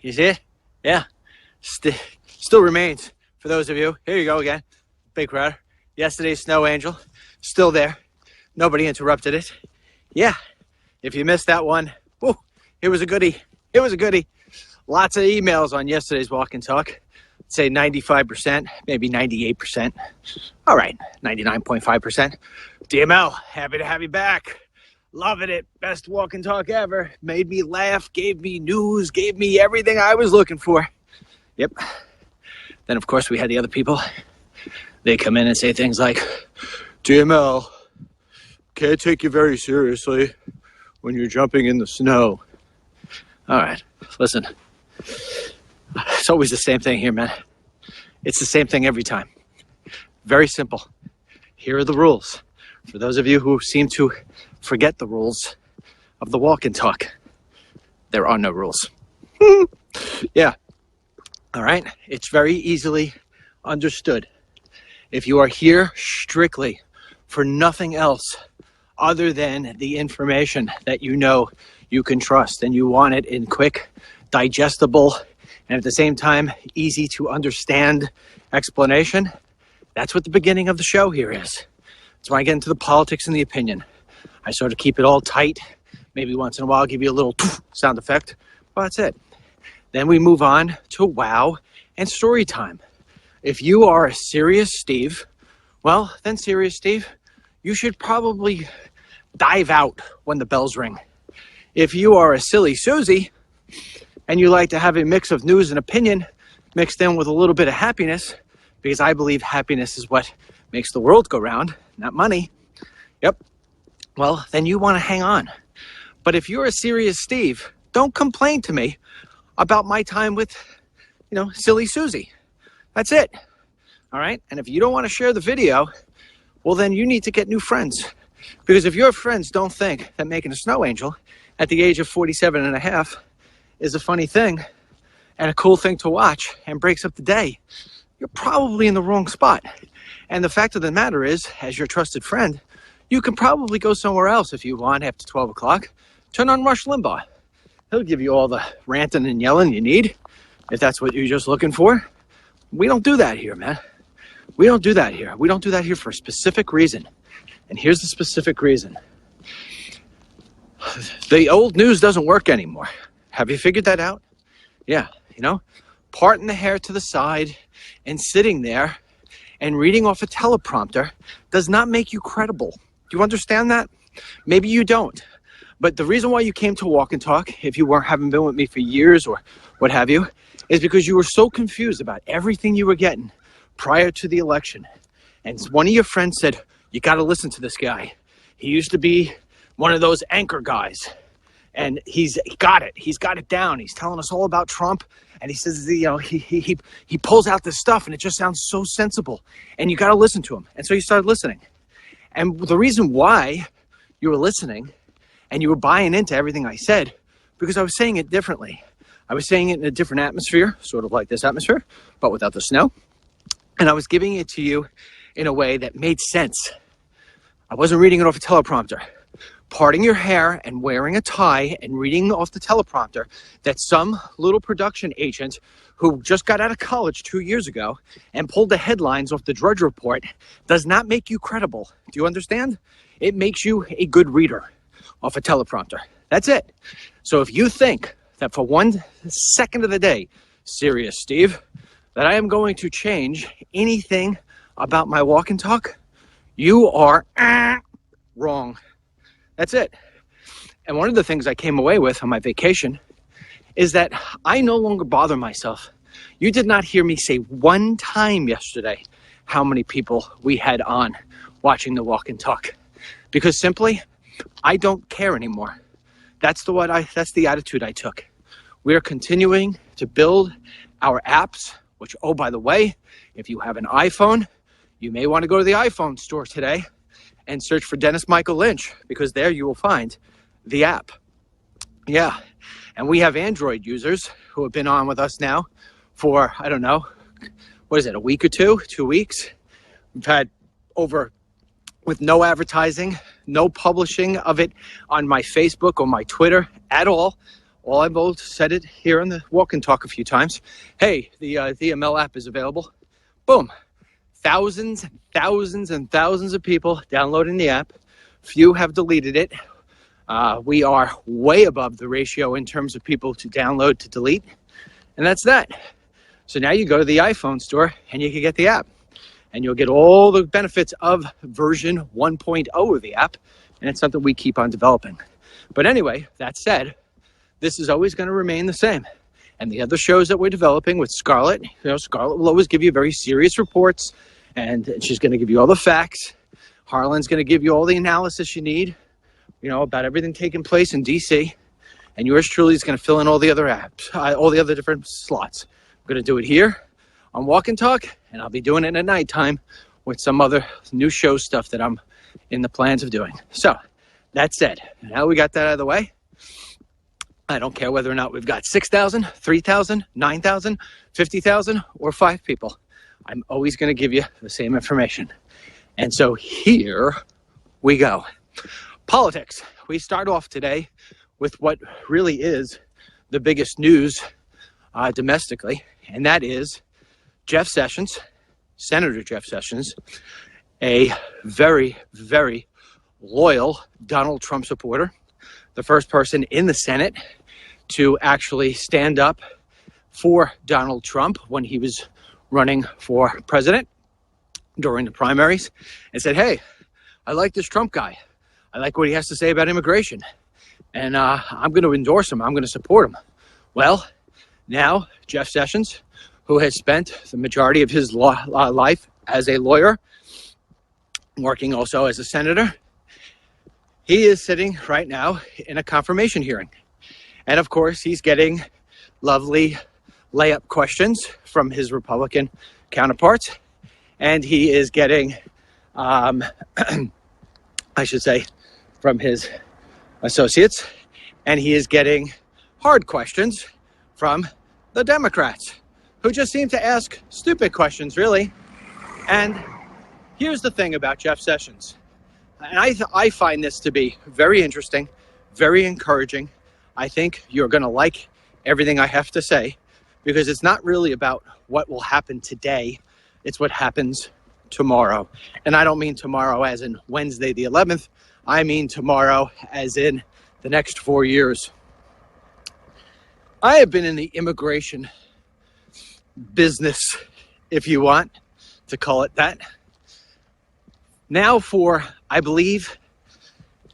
You see it? Yeah. Still remains for those of you. Here you go again. Big crowd. Yesterday's snow angel. Still there. Nobody interrupted it. Yeah. If you missed that one, whew, it was a goodie. It was a goodie. Lots of emails on yesterday's walk and talk. I'd say 95%, maybe 98%. All right, 99.5%. DML, happy to have you back. Loving it. Best walk and talk ever. Made me laugh, gave me news, gave me everything I was looking for. Yep. Then, of course, we had the other people. They come in and say things like, DML, can't take you very seriously when you're jumping in the snow. All right, listen. It's always the same thing here, man. It's the same thing every time. Very simple. Here are the rules. For those of you who seem to forget the rules of the walk and talk, there are no rules. Yeah. All right. It's very easily understood. If you are here strictly for nothing else other than the information that you know you can trust, and you want it in quick, digestible, and at the same time, easy to understand explanation, that's what the beginning of the show here is. That's when I get into the politics and the opinion. I sort of keep it all tight. Maybe once in a while, I'll give you a little sound effect. Well, that's it. Then we move on to wow and story time. If you are a serious Steve, well, then serious Steve, you should probably dive out when the bells ring. If you are a silly Susie and you like to have a mix of news and opinion mixed in with a little bit of happiness, because I believe happiness is what makes the world go round, not money. Yep. Well, then you want to hang on. But if you're a serious Steve, don't complain to me about my time with, silly Susie. That's it. All right. And if you don't want to share the video, well, then you need to get new friends. Because if your friends don't think that making a snow angel at the age of 47 and a half is a funny thing and a cool thing to watch and breaks up the day, you're probably in the wrong spot. And the fact of the matter is, as your trusted friend, you can probably go somewhere else if you want after 12 o'clock. Turn on Rush Limbaugh. He'll give you all the ranting and yelling you need, if that's what you're just looking for. We don't do that here, man. We don't do that here. We don't do that here for a specific reason. And here's the specific reason. The old news doesn't work anymore. Have you figured that out? Yeah, parting the hair to the side and sitting there and reading off a teleprompter does not make you credible. Do you understand that? Maybe you don't. But the reason why you came to Walk and Talk, if you haven't been with me for years or what have you, is because you were so confused about everything you were getting prior to the election. And one of your friends said, you got to listen to this guy. He used to be one of those anchor guys. And he's got it. He's got it down. He's telling us all about Trump. And he says, he pulls out this stuff and it just sounds so sensible. And you got to listen to him. And so you started listening. And the reason why you were listening and you were buying into everything I said, because I was saying it differently. I was saying it in a different atmosphere, sort of like this atmosphere, but without the snow. And I was giving it to you in a way that made sense. I wasn't reading it off a teleprompter. Parting your hair and wearing a tie and reading off the teleprompter that some little production agent who just got out of college 2 years ago and pulled the headlines off the Drudge Report does not make you credible. Do you understand? It makes you a good reader off a teleprompter. That's it. So if you think that for 1 second of the day, serious Steve, that I am going to change anything about my walk and talk, you are wrong. That's it. And one of the things I came away with on my vacation is that I no longer bother myself. You did not hear me say one time yesterday how many people we had on watching the walk and talk, because simply I don't care anymore. That's the attitude I took. We are continuing to build our apps, which, oh, by the way, if you have an iPhone, you may want to go to the iPhone store today and search for Dennis Michael Lynch, because there you will find the app. Yeah. And we have Android users who have been on with us now for, I don't know, what is it, a week or 2 weeks? We've had over, with no advertising, no publishing of it on my Facebook or my Twitter at all, All I've both said it here on the walk and talk a few times. Hey, the DML app is available. Boom. Thousands and thousands and thousands of people downloading the app. Few have deleted it. We are way above the ratio in terms of people to download to delete. And that's that. So now you go to the iPhone store and you can get the app. And you'll get all the benefits of version 1.0 of the app. And it's something we keep on developing. But anyway, that said, this is always going to remain the same. And the other shows that we're developing with Scarlett, Scarlett will always give you very serious reports. And she's going to give you all the facts. Harlan's going to give you all the analysis you need, about everything taking place in DC. And yours truly is going to fill in all the other apps, all the other different slots. I'm going to do it here on Walk and Talk, and I'll be doing it at nighttime with some other new show stuff that I'm in the plans of doing. So that said, now we got that out of the way. I don't care whether or not we've got 6,000, 3,000, 9,000, 50,000, or 5 people. I'm always going to give you the same information. And so here we go. Politics. We start off today with what really is the biggest news domestically, and that is Jeff Sessions, Senator Jeff Sessions, a very, very loyal Donald Trump supporter, the first person in the Senate to actually stand up for Donald Trump when he was running for president during the primaries, and said, hey, I like this Trump guy. I like what he has to say about immigration, and I'm going to endorse him. I'm going to support him. Well, now Jeff Sessions, who has spent the majority of his life as a lawyer, working also as a senator, he is sitting right now in a confirmation hearing. And of course, he's getting lovely layup questions from his Republican counterparts. And he is getting, I should say, from his associates. And he is getting hard questions from the Democrats, who just seem to ask stupid questions, really. And here's the thing about Jeff Sessions. And I find this to be very interesting, very encouraging. I think you're going to like everything I have to say, because it's not really about what will happen today. It's what happens tomorrow. And I don't mean tomorrow as in Wednesday the 11th. I mean tomorrow as in the next 4 years. I have been in the immigration business, if you want to call it that, now for, I believe,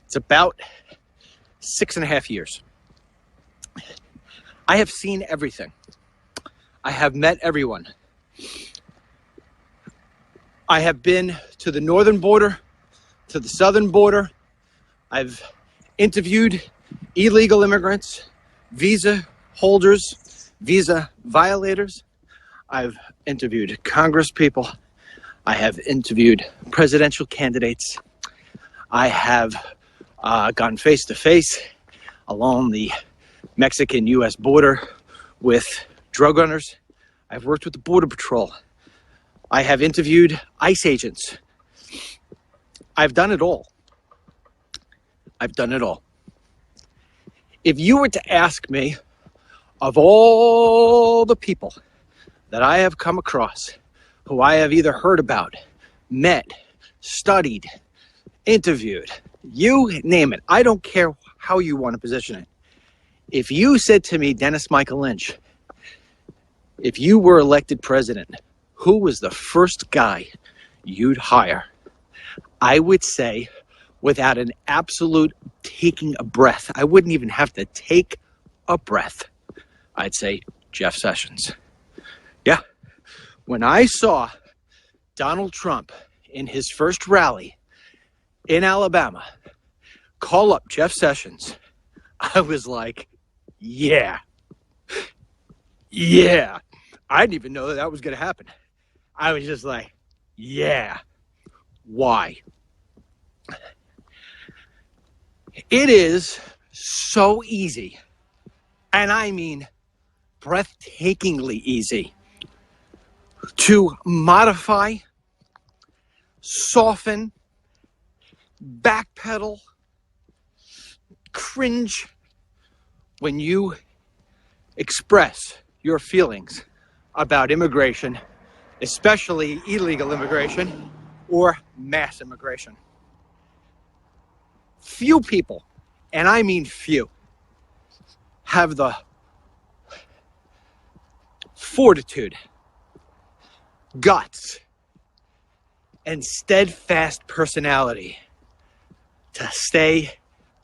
it's about 6.5 years. I have seen everything. I have met everyone. I have been to the northern border, to the southern border. I've interviewed illegal immigrants, visa holders, visa violators. I've interviewed Congress people. I have interviewed presidential candidates. I have gone face to face along the Mexican-U.S. border with drug runners. I've worked with the Border Patrol. I have interviewed ICE agents. I've done it all. I've done it all. If you were to ask me, of all the people that I have come across, who I have either heard about, met, studied, interviewed, you name it, I don't care how you want to position it. If you said to me, Dennis Michael Lynch, if you were elected president, who was the first guy you'd hire? I would say, without an absolute taking a breath, I wouldn't even have to take a breath, I'd say Jeff Sessions. Yeah. When I saw Donald Trump in his first rally in Alabama call up Jeff Sessions, I was like, yeah. I didn't even know that was going to happen. I was just like, yeah. Why? It is so easy, and I mean breathtakingly easy, to modify, soften, backpedal, cringe, when you express your feelings about immigration, especially illegal immigration or mass immigration. Few people, and I mean few, have the fortitude, guts, and steadfast personality to stay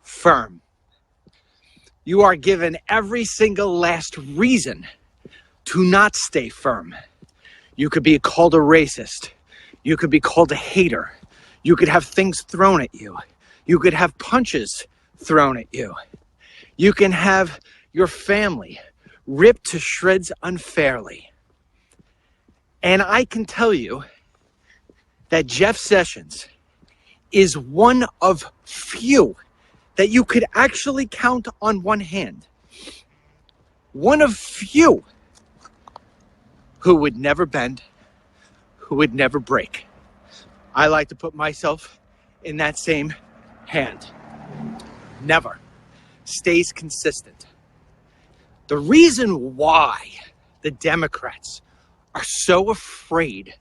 firm. You are given every single last reason to not stay firm. You could be called a racist. You could be called a hater. You could have things thrown at you. You could have punches thrown at you. You can have your family ripped to shreds unfairly. And I can tell you that Jeff Sessions is one of few that you could actually count on one hand. One of few who would never bend, who would never break. I like to put myself in that same hand. Never. Stays consistent. The reason why the Democrats are so afraid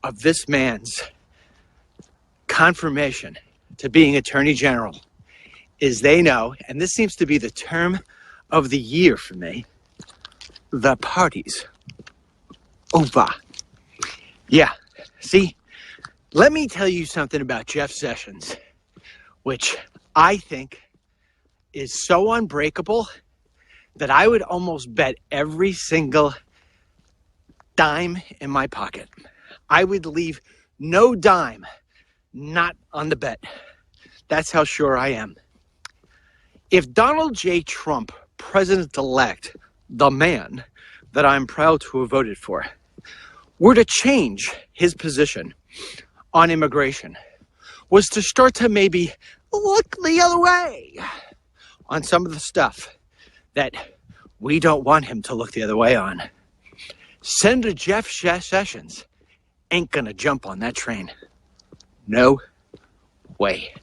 of this man's confirmation to being Attorney General is they know, and this seems to be the term of the year for me, the party's over. Yeah, see, let me tell you something about Jeff Sessions, which I think is so unbreakable that I would almost bet every single dime in my pocket. I would leave no dime not on the bet. That's how sure I am. If Donald J. Trump, President-elect, the man that I'm proud to have voted for, were to change his position on immigration, was to start to maybe look the other way on some of the stuff that we don't want him to look the other way on, Senator Jeff Sessions ain't gonna jump on that train. No way.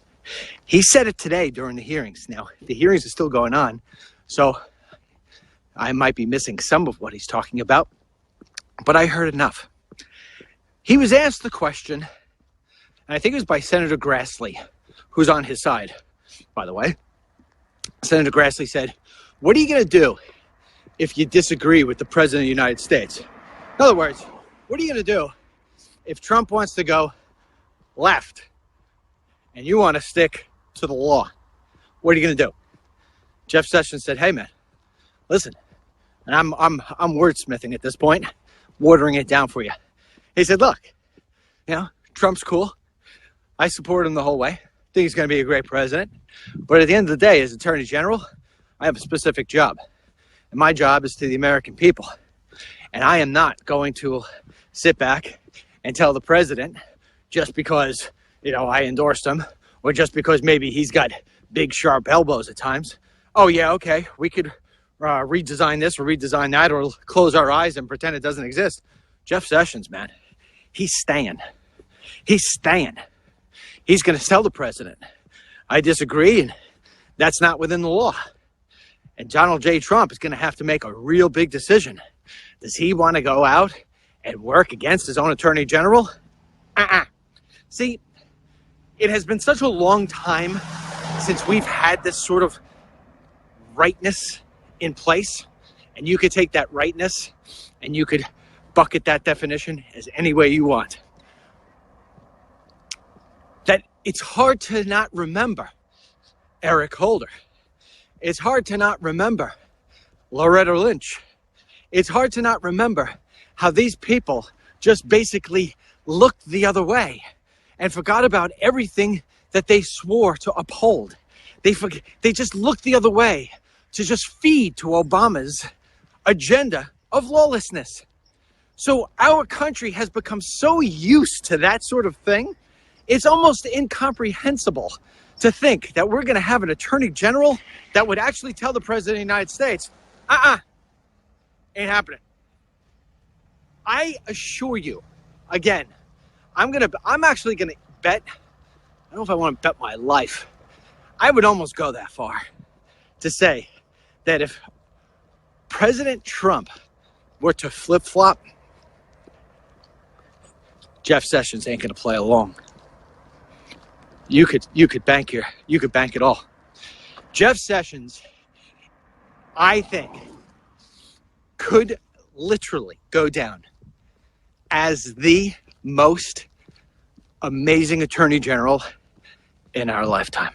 He said it today during the hearings. Now, the hearings are still going on, so I might be missing some of what he's talking about, but I heard enough. He was asked the question, and I think it was by Senator Grassley, who's on his side, by the way. Senator Grassley said, "What are you going to do if you disagree with the President of the United States?" In other words, what are you going to do if Trump wants to go left and you want to stick to the law? What are you going to do? Jeff Sessions said, "Hey man, listen," and I'm wordsmithing at this point, watering it down for you. He said, "Look, Trump's cool. I support him the whole way. Think he's going to be a great president. But at the end of the day, as Attorney General, I have a specific job. And my job is to the American people. And I am not going to sit back and tell the president just because, I endorsed him, or just because maybe he's got big, sharp elbows at times. Oh, yeah, okay, we could redesign this or redesign that or close our eyes and pretend it doesn't exist." Jeff Sessions, man, he's staying. He's staying. He's going to tell the president, "I disagree, and that's not within the law." And Donald J. Trump is going to have to make a real big decision. Does he want to go out and work against his own Attorney General? See, it has been such a long time since we've had this sort of rightness in place. And you could take that rightness and you could bucket that definition as any way you want. That it's hard to not remember Eric Holder. It's hard to not remember Loretta Lynch. It's hard to not remember how these people just basically looked the other way and forgot about everything that they swore to uphold. They just looked the other way to just feed to Obama's agenda of lawlessness. So our country has become so used to that sort of thing, it's almost incomprehensible to think that we're going to have an Attorney General that would actually tell the President of the United States, ain't happening. I assure you, again, I'm actually going to bet, I don't know if I want to bet my life. I would almost go that far to say that if President Trump were to flip-flop, Jeff Sessions ain't gonna play along. You could bank it all. Jeff Sessions, I think, could literally go down as the most amazing attorney general in our lifetime.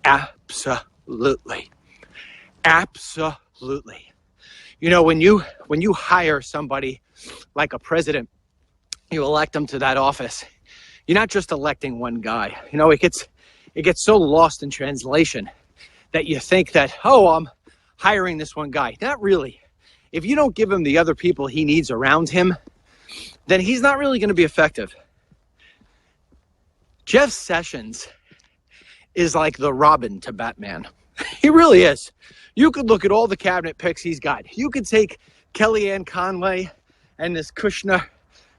Absolutely. Absolutely. You know, when you hire somebody like a president, you elect them to that office, you're not just electing one guy. You know, it gets so lost in translation that you think that, oh, I'm hiring this one guy. Not really. If you don't give him the other people he needs around him, then he's not really going to be effective. Jeff Sessions is like the Robin to Batman. He really is. You could look at all the cabinet picks he's got. You could take Kellyanne Conway and this Kushner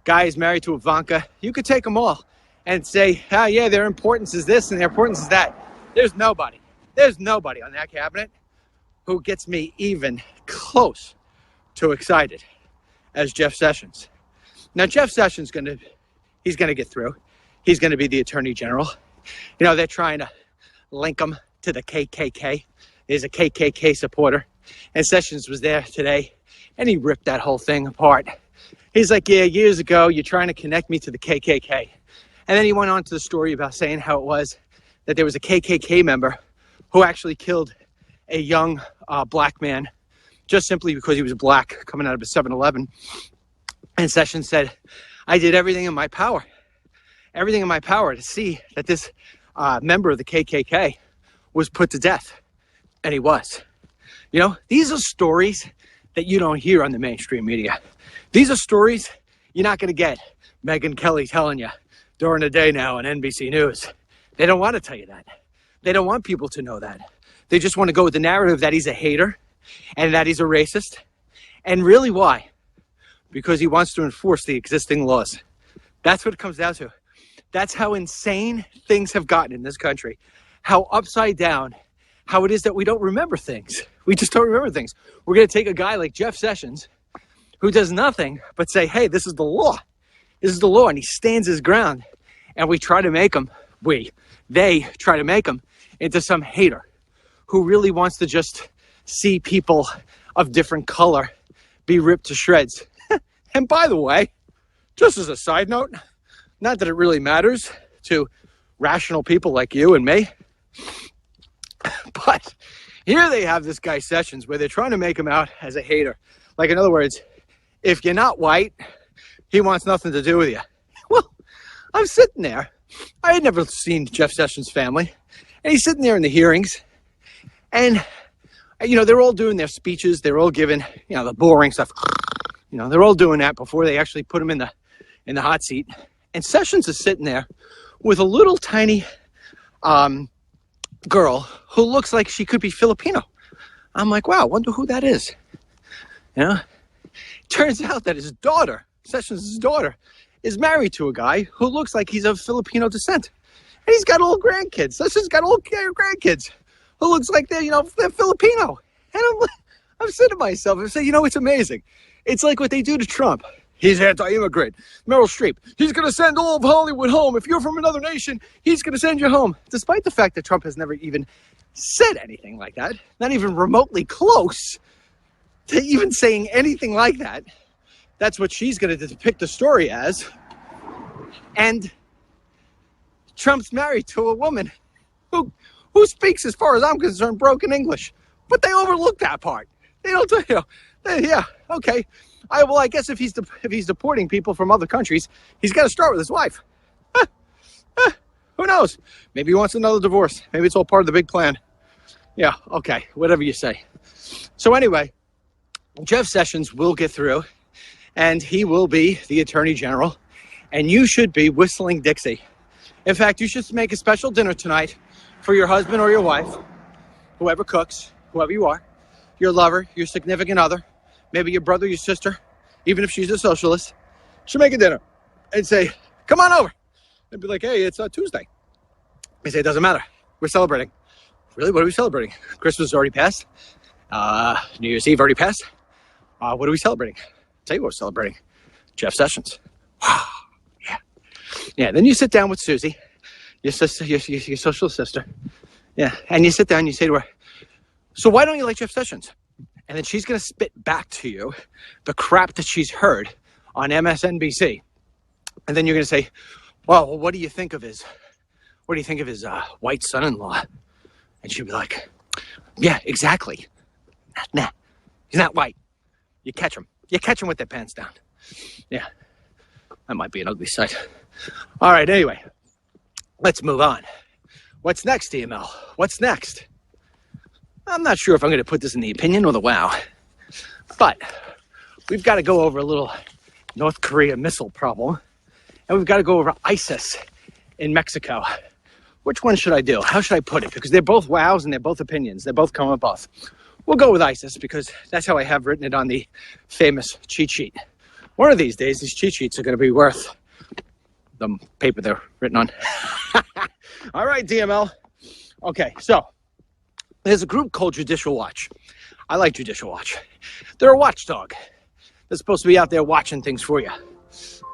guy is married to Ivanka. You could take them all and say, oh yeah, their importance is this and their importance is that. There's nobody on that cabinet who gets me even close to excited as Jeff Sessions. Now, Jeff Sessions he's gonna get through. He's gonna be the Attorney General. You know, they're trying to link him to the KKK. He's a KKK supporter. And Sessions was there today and he ripped that whole thing apart. He's like, yeah, years ago, you're trying to connect me to the KKK. And then he went on to the story about saying how it was that there was a KKK member who actually killed a young black man just simply because he was black coming out of a 7-Eleven. And Sessions said, I did everything in my power to see that this member of the KKK was put to death. And he was. You know, these are stories that you don't hear on the mainstream media. These are stories you're not going to get Megyn Kelly telling you during the day now on NBC News. They don't want to tell you that. They don't want people to know that. They just want to go with the narrative that he's a hater and that he's a racist. And really why? Because he wants to enforce the existing laws. That's what it comes down to. That's how insane things have gotten in this country. How upside down, how it is that we don't remember things. We just don't remember things. We're going to take a guy like Jeff Sessions who does nothing but say, hey, this is the law. This is the law. And he stands his ground. And we try to make him, they try to make him into some hater who really wants to just see people of different color be ripped to shreds. And by the way, just as a side note, not that it really matters to rational people like you and me, but here they have this guy Sessions where they're trying to make him out as a hater. Like, in other words, if you're not white, he wants nothing to do with you. Well, I'm sitting there. I had never seen Jeff Sessions' family. And he's sitting there in the hearings. And, you know, they're all doing their speeches. They're all giving, you know, the boring stuff. You know, they're all doing that before they actually put him in the hot seat. And Sessions is sitting there with a little tiny girl who looks like she could be Filipino. I'm like, wow, wonder who that is. You know, turns out that his daughter, Sessions' daughter, is married to a guy who looks like he's of Filipino descent. And he's got old grandkids. Sessions got old grandkids who looks like they're Filipino. And I'm saying to myself, I'm saying, you know, it's amazing. It's like what they do to Trump. He's anti-immigrant. Meryl Streep, he's going to send all of Hollywood home. If you're from another nation, he's going to send you home. Despite the fact that Trump has never even said anything like that, not even remotely close to even saying anything like that. That's what she's going to depict the story as. And Trump's married to a woman who speaks, as far as I'm concerned, broken English. But they overlook that part. They don't, yeah, okay. I guess if he's deporting people from other countries, he's got to start with his wife. Who knows? Maybe he wants another divorce. Maybe it's all part of the big plan. Yeah, okay, whatever you say. So anyway, Jeff Sessions will get through, and he will be the Attorney General, and you should be whistling Dixie. In fact, you should make a special dinner tonight for your husband or your wife, whoever cooks, whoever you are, your lover, your significant other, maybe your brother, your sister, even if she's a socialist, should make a dinner and say, come on over. And be like, hey, it's Tuesday. They say, it doesn't matter. We're celebrating. Really? What are we celebrating? Christmas is already passed. New Year's Eve already passed. What are we celebrating? I'll tell you what we're celebrating. Jeff Sessions. Wow. Yeah. Yeah. Then you sit down with Susie, your sister, your social sister. Yeah. And you sit down and you say to her, so why don't you like Jeff Sessions? And then she's going to spit back to you the crap that she's heard on MSNBC. And then you're going to say, well, what do you think of his white son-in-law? And she'll be like, yeah, exactly. Nah, he's not white. You catch him with their pants down. Yeah, that might be an ugly sight. All right, anyway, let's move on. What's next, DML? What's next? I'm not sure if I'm going to put this in the opinion or the wow, but we've got to go over a little North Korea missile problem, and we've got to go over ISIS in Mexico. Which one should I do? How should I put it? Because they're both wows and they're both opinions. They both come up off. We'll go with ISIS because that's how I have written it on the famous cheat sheet. One of these days, these cheat sheets are going to be worth the paper they're written on. All right, DML. Okay, so there's a group called Judicial Watch. I like Judicial Watch. They're a watchdog. They're supposed to be out there watching things for you.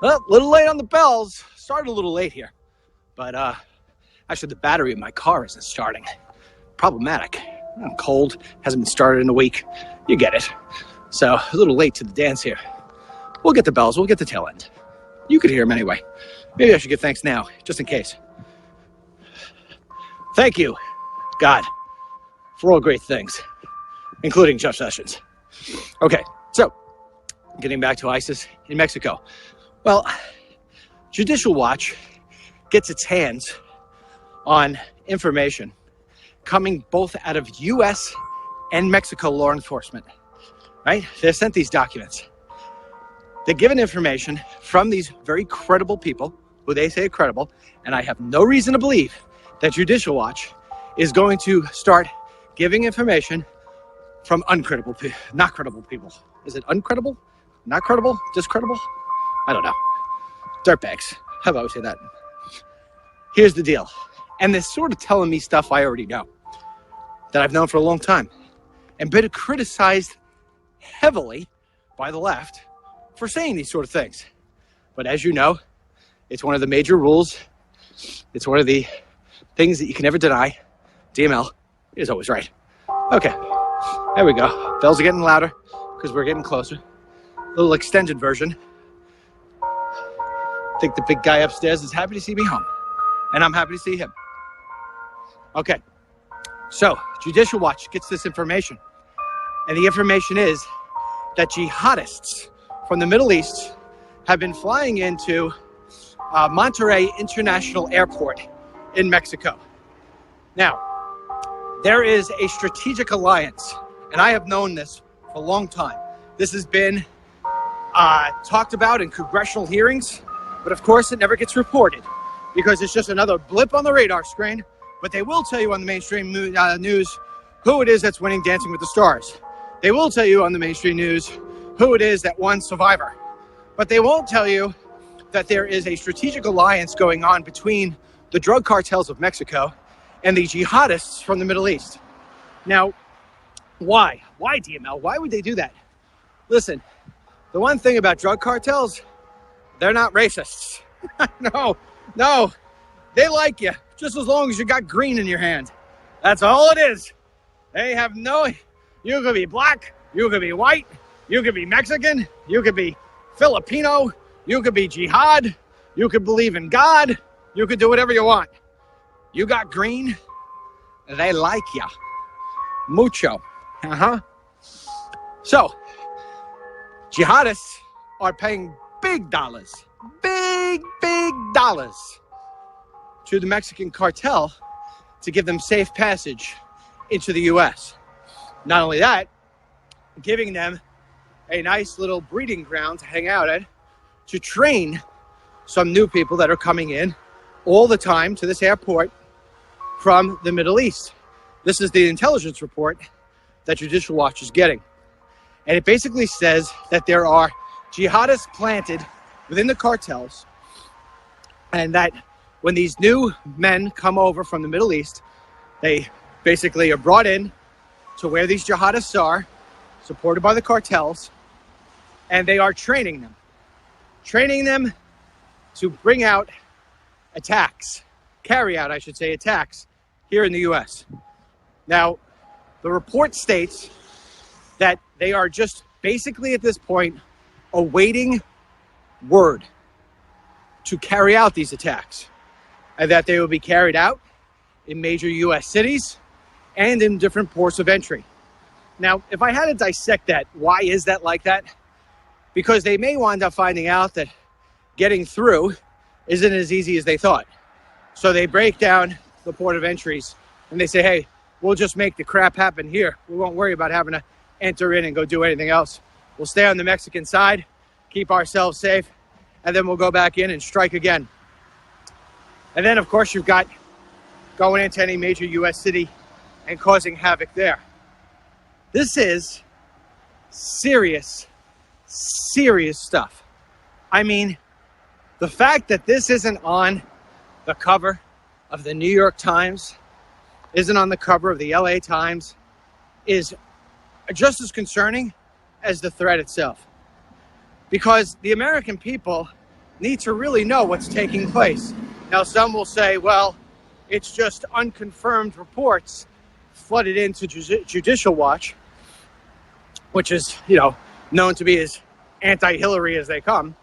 Well, a little late on the bells. Started a little late here. But actually, the battery in my car isn't starting. Problematic. I'm cold. Hasn't been started in a week. You get it. So, a little late to the dance here. We'll get the bells. We'll get the tail end. You could hear them anyway. Maybe I should give thanks now, just in case. Thank you, God, for all great things, including Jeff Sessions. Okay, so, getting back to ISIS in Mexico. Well, Judicial Watch gets its hands on information coming both out of U.S. and Mexico law enforcement, right? They're sent these documents. They're given information from these very credible people, who they say are credible, and I have no reason to believe that Judicial Watch is going to start giving information from uncredible, not credible people. Is it uncredible? Not credible? Discredible? I don't know. Dirtbags. How about we say that? Here's the deal. And they're sort of telling me stuff I already know, that I've known for a long time, and been criticized heavily by the left for saying these sort of things. But as you know, it's one of the major rules. It's one of the things that you can never deny. DML is always right. Okay, there we go. Bells are getting louder because we're getting closer. A little extended version. I think the big guy upstairs is happy to see me home, and I'm happy to see him. Okay, so Judicial Watch gets this information, and the information is that jihadists from the Middle East have been flying into Monterrey International Airport in Mexico. Now, there is a strategic alliance, and I have known this for a long time. This has been talked about in congressional hearings, but of course it never gets reported because it's just another blip on the radar screen. But they will tell you on the mainstream news who it is that's winning Dancing with the Stars. They will tell you on the mainstream news who it is that won Survivor. But they won't tell you that there is a strategic alliance going on between the drug cartels of Mexico and the jihadists from the Middle East. Now, why? Why, DML? Why would they do that? Listen, the one thing about drug cartels, they're not racists. No, they like you just as long as you got green in your hand. That's all it is. They have no, you could be black, you could be white, you could be Mexican, you could be Filipino, you could be jihad, you could believe in God, you could do whatever you want. You got green, they like ya. Mucho. So, jihadists are paying big dollars to the Mexican cartel to give them safe passage into the U.S. Not only that, giving them a nice little breeding ground to hang out at, to train some new people that are coming in all the time to this airport from the Middle East. This is the intelligence report that Judicial Watch is getting. And it basically says that there are jihadists planted within the cartels, and that when these new men come over from the Middle East, they basically are brought in to where these jihadists are, supported by the cartels, and they are training them to bring out attacks, carry out, I should say, attacks here in the U.S. Now, the report states that they are just basically at this point awaiting word to carry out these attacks, and that they will be carried out in major U.S. cities and in different ports of entry. Now, if I had to dissect that, why is that like that? Because they may wind up finding out that getting through isn't as easy as they thought. So they break down the port of entries and they say, hey, we'll just make the crap happen here. We won't worry about having to enter in and go do anything else. We'll stay on the Mexican side, keep ourselves safe, and then we'll go back in and strike again. And then, of course, you've got going into any major U.S. city and causing havoc there. This is serious, serious stuff. I mean, the fact that this isn't on the cover of the New York Times, isn't on the cover of the LA Times, is just as concerning as the threat itself. Because the American people need to really know what's taking place. Now, some will say, well, it's just unconfirmed reports flooded into Judicial Watch, which is, known to be as anti-Hillary as they come.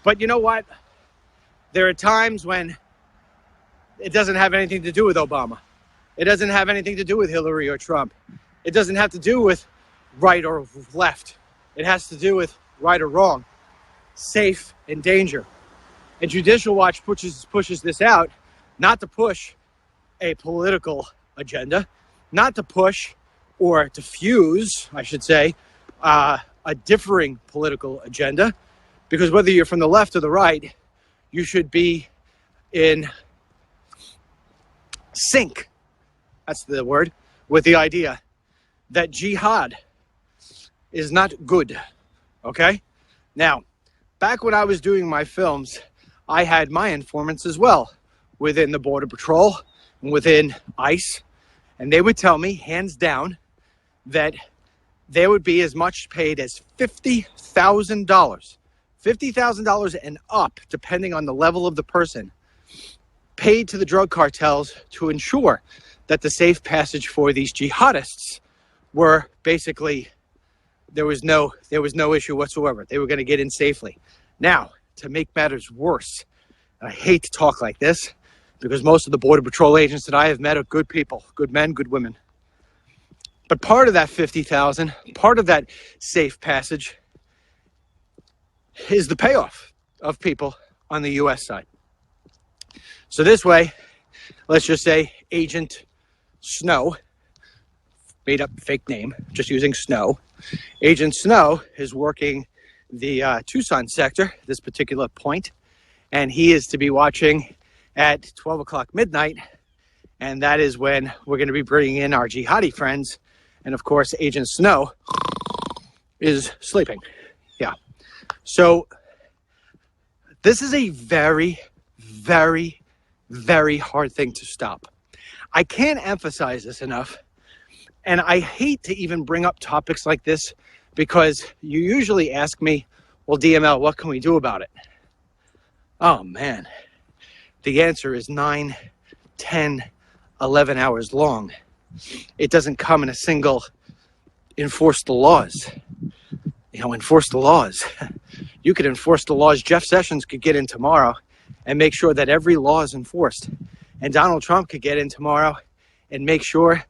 But you know what? There are times when it doesn't have anything to do with Obama. It doesn't have anything to do with Hillary or Trump. It doesn't have to do with right or left. It has to do with right or wrong, safe and danger. And Judicial Watch pushes this out, not to push a political agenda, not to push or diffuse, I should say, a differing political agenda, because whether you're from the left or the right, you should be in sync, that's the word, with the idea that jihad is not good, okay? Now, back when I was doing my films, I had my informants as well within the Border Patrol and within ICE, and they would tell me, hands down, that there would be as much paid as $50,000, $50,000 and up, depending on the level of the person, paid to the drug cartels to ensure that the safe passage for these jihadists were basically, there was no issue whatsoever. They were going to get in safely. Now, to make matters worse, and I hate to talk like this, because most of the Border Patrol agents that I have met are good people, good men, good women. But part of that $50,000, part of that safe passage is the payoff of people on the U.S. side. So this way, let's just say Agent Snow, made up fake name, just using Snow. Agent Snow is working the Tucson sector, this particular point, and he is to be watching at 12 o'clock midnight, and that is when we're going to be bringing in our jihadi friends, and of course Agent Snow is sleeping. Yeah. So this is a very, very, very hard thing to stop. I can't emphasize this enough, and I hate to even bring up topics like this, because you usually ask me, well, DML, what can we do about it? Oh, man. The answer is 9, 10, 11 hours long. It doesn't come in a single enforce the laws. Enforce the laws. You could enforce the laws. Jeff Sessions could get in tomorrow and make sure that every law is enforced. And Donald Trump could get in tomorrow and make sure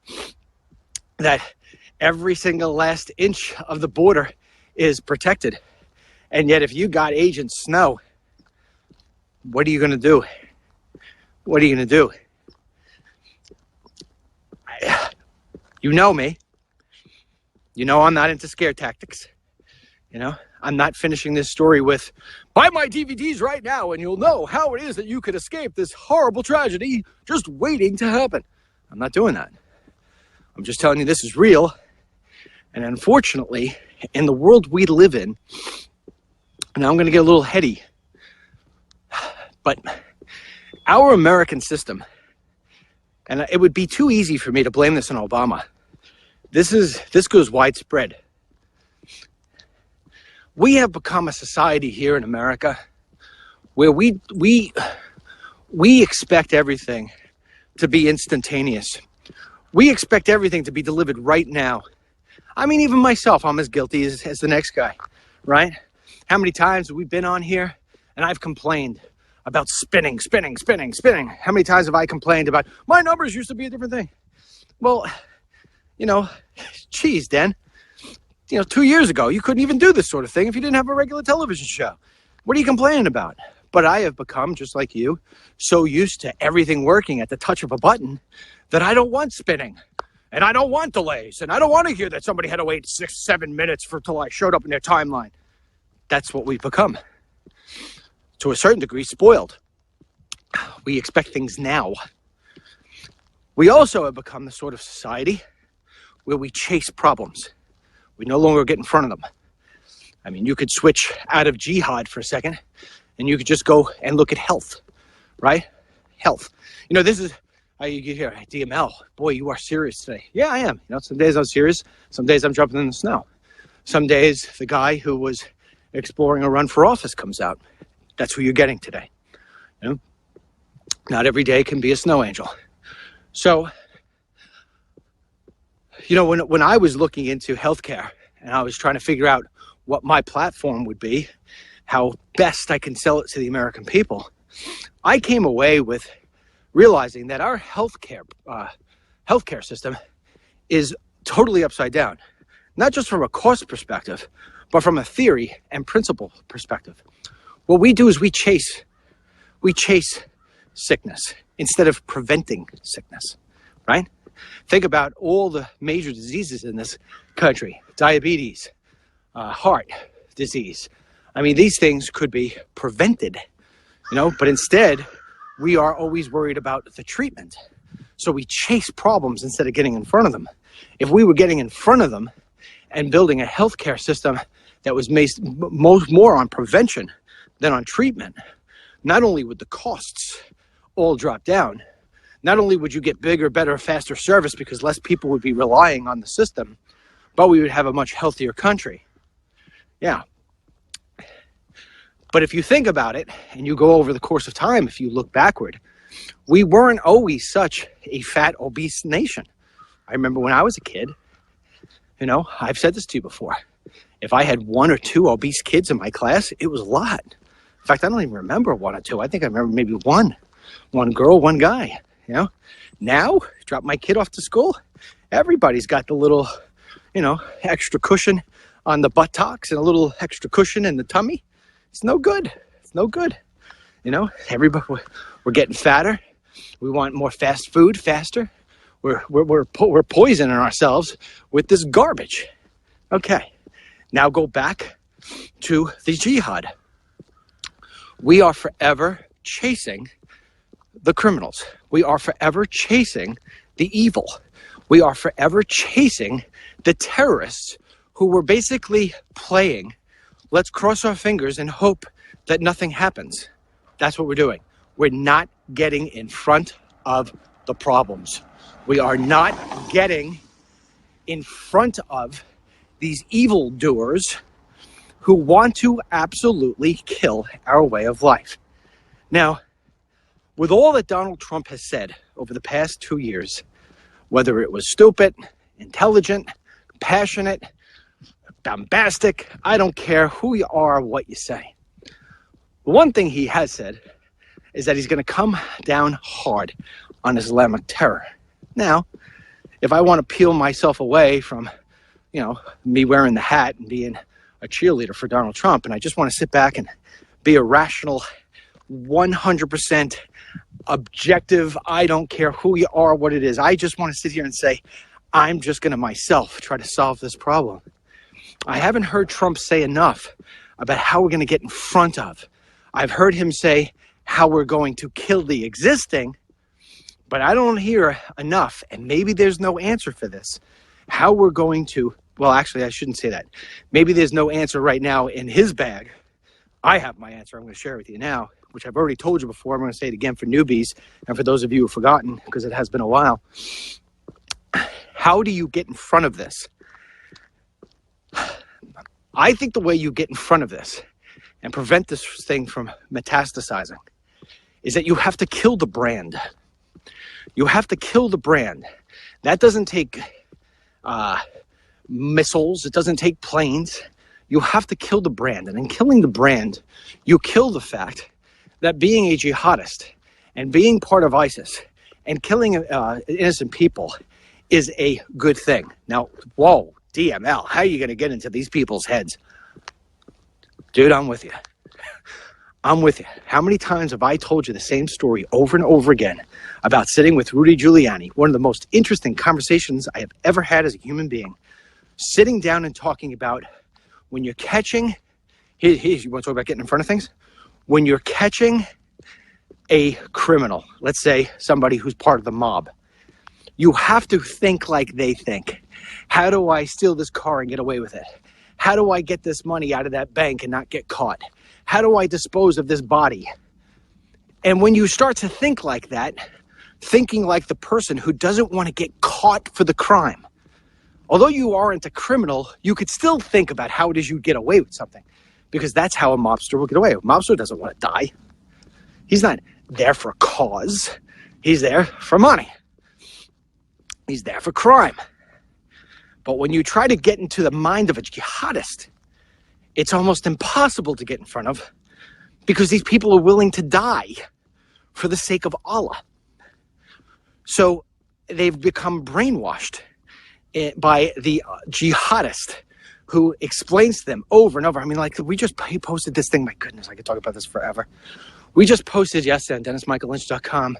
that every single last inch of the border is protected. And yet, if you got Agent Snow, what are you going to do? What are you going to do? You know me. You know I'm not into scare tactics. I'm not finishing this story with, buy my DVDs right now and you'll know how it is that you could escape this horrible tragedy just waiting to happen. I'm not doing that. I'm just telling you this is real. And unfortunately, in the world we live in, and I'm going to get a little heady, but our American system, and it would be too easy for me to blame this on Obama, This goes widespread. We have become a society here in America where we expect everything to be instantaneous. We expect everything to be delivered right now. I mean, even myself, I'm as guilty as the next guy, right? How many times have we been on here and I've complained about spinning? How many times have I complained about my numbers used to be a different thing? Well, geez, Dan, 2 years ago, you couldn't even do this sort of thing if you didn't have a regular television show. What are you complaining about? But I have become, just like you, so used to everything working at the touch of a button that I don't want spinning. And I don't want delays. And I don't want to hear that somebody had to wait 6-7 minutes till I showed up in their timeline. That's what we've become. To a certain degree, spoiled. We expect things now. We also have become the sort of society where we chase problems. We no longer get in front of them. I mean, you could switch out of jihad for a second and you could just go and look at health, right? Health. This is, you hear, DML, boy, you are serious today. Yeah, I am. Some days I'm serious. Some days I'm jumping in the snow. Some days the guy who was exploring a run for office comes out. That's who you're getting today. Not every day can be a snow angel. So, when I was looking into healthcare and I was trying to figure out what my platform would be, how best I can sell it to the American people, I came away with realizing that our healthcare system is totally upside down, not just from a cost perspective, but from a theory and principle perspective. What we do is we chase sickness instead of preventing sickness, right? Think about all the major diseases in this country: diabetes, heart disease. I mean, these things could be prevented, but instead we are always worried about the treatment. So we chase problems instead of getting in front of them. If we were getting in front of them and building a healthcare system that was based more on prevention than on treatment, not only would the costs all drop down, not only would you get bigger, better, faster service because less people would be relying on the system, but we would have a much healthier country. Yeah. But if you think about it and you go over the course of time, if you look backward, we weren't always such a fat, obese nation. I remember when I was a kid, I've said this to you before. If I had 1 or 2 obese kids in my class, it was a lot. In fact, I don't even remember 1 or 2. I think I remember maybe one girl, 1 guy. Now, drop my kid off to school, everybody's got the little, extra cushion on the buttocks and a little extra cushion in the tummy. It's no good. Everybody, we're getting fatter. We want more fast food faster. We're poisoning ourselves with this garbage. Okay, now go back to the jihad. We are forever chasing the criminals. We are forever chasing the evil. We are forever chasing the terrorists who were basically playing, let's cross our fingers and hope that nothing happens. That's what we're doing. We're not getting in front of the problems. We are not getting in front of these evildoers who want to absolutely kill our way of life. Now, with all that Donald Trump has said over the past 2 years, whether it was stupid, intelligent, passionate, bombastic, I don't care who you are, what you say. The one thing he has said is that he's going to come down hard on Islamic terror. Now, if I want to peel myself away from, me wearing the hat and being a cheerleader for Donald Trump, and I just want to sit back and be a rational, 100% objective, I don't care who you are, what it is. I just want to sit here and say, I'm just going to myself try to solve this problem. I haven't heard Trump say enough about how we're going to get in front of. I've heard him say how we're going to kill the existing, but I don't hear enough, and maybe there's no answer for this. How we're going to, well, actually, I shouldn't say that. Maybe there's no answer right now in his bag. I have my answer. I'm going to share it with you now, which I've already told you before. I'm going to say it again for newbies and for those of you who've forgotten, because it has been a while. How do you get in front of this? I think the way you get in front of this and prevent this thing from metastasizing is that you have to kill the brand. You have to kill the brand. That doesn't take missiles. It doesn't take planes. You have to kill the brand. And in killing the brand, you kill the fact that being a jihadist and being part of ISIS and killing innocent people is a good thing. Now, whoa, DML, how are you going to get into these people's heads? Dude, I'm with you. I'm with you. How many times have I told you the same story over and over again about sitting with Rudy Giuliani, one of the most interesting conversations I have ever had as a human being, sitting down and talking about when you're catching, you want to talk about getting in front of things? When you're catching a criminal, let's say somebody who's part of the mob, you have to think like they think. How do I steal this car and get away with it? How do I get this money out of that bank and not get caught? How do I dispose of this body? And when you start to think like that, thinking like the person who doesn't want to get caught for the crime, although you aren't a criminal, you could still think about how it is you get away with something, because that's how a mobster will get away. A mobster doesn't want to die. He's not there for a cause. He's there for money. He's there for crime. But when you try to get into the mind of a jihadist, it's almost impossible to get in front of, because these people are willing to die for the sake of Allah. So they've become brainwashed by the jihadist who explains to them over and over. I mean, like, we just posted this thing. My goodness, I could talk about this forever. We just posted yesterday on DennisMichaelLynch.com